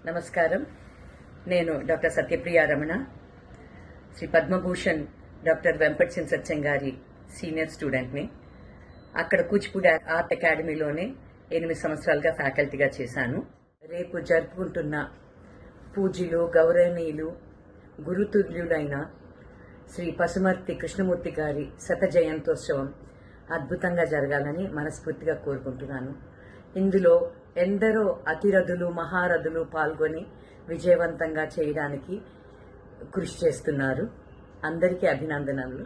నమస్కారం. నేను doctor Satyapriya Ramana, Shri Padma Bhushan doctor Vempati సత్యం గారి సీనియర్ స్టూడెంట్ని. అక్కడ కూచిపూడి ఆర్ట్ అకాడమీలోనే 8 సంవత్సరాలుగా ఫ్యాకల్టీగా చేశాను. రేపు జరుపుకుంటున్న పూజ్యులు, గౌరవనీయులు, గురుతుల్యులైన శ్రీ పసుమర్తి కృష్ణమూర్తి గారి శత జయంతోత్సవం అద్భుతంగా జరగాలని మనస్ఫూర్తిగా కోరుకుంటున్నాను. ఇందులో ఎందరో అతిరథులు, మహారథులు పాల్గొని విజయవంతంగా చేయడానికి కృషి చేస్తున్నారు. అందరికీ అభినందనలు.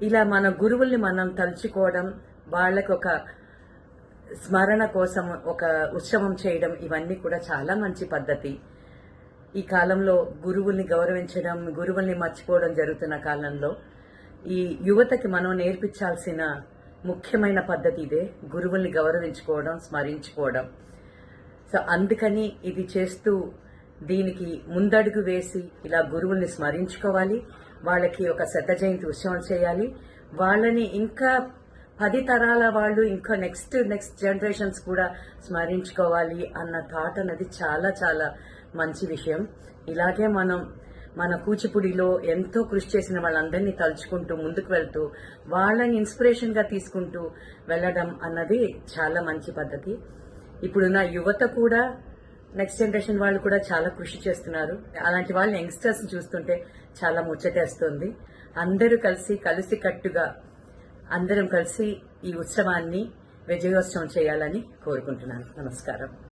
ఇలా మన గురువుల్ని మనం తలుచుకోవడం, వాళ్ళకి ఒక స్మరణ కోసం ఒక ఉత్సవం చేయడం, ఇవన్నీ కూడా చాలా మంచి పద్ధతి. ఈ కాలంలో గురువుల్ని గౌరవించడం, గురువుల్ని మర్చిపోవడం జరుగుతున్న కాలంలో ఈ యువతకి మనం నేర్పించాల్సిన ముఖ్యమైన పద్ధతి ఇదే, గురువుల్ని గౌరవించుకోవడం, స్మరించుకోవడం. సో అందుకని ఇది చేస్తూ దీనికి ముందడుగు వేసి ఇలా గురువుల్ని స్మరించుకోవాలి, వాళ్ళకి ఒక శత జయంతి ఉత్సవం చేయాలి, వాళ్ళని ఇంకా 10 తరాల వాళ్ళు ఇంకా నెక్స్ట్ జనరేషన్స్ కూడా స్మరించుకోవాలి అన్న థాట్ అన్నది చాలా చాలా మంచి విషయం. ఇలాగే మనం మన కూచిపూడిలో ఎంతో కృషి చేసిన వాళ్ళందరినీ తలుచుకుంటూ ముందుకు వెళ్తూ వాళ్ళని ఇన్స్పిరేషన్ గా తీసుకుంటూ వెళ్లడం అన్నది చాలా మంచి పద్ధతి. ఇప్పుడున్న యువత కూడా, నెక్స్ట్ జనరేషన్ వాళ్ళు కూడా చాలా కృషి చేస్తున్నారు. అలాంటి వాళ్ళని యంగ్స్టర్స్ చూస్తుంటే చాలా ముచ్చటేస్తుంది. అందరూ కలిసికట్టుగా అందరం కలిసి ఈ ఉత్సవాన్ని విజయోత్సవం చేయాలని కోరుకుంటున్నాను. నమస్కారం.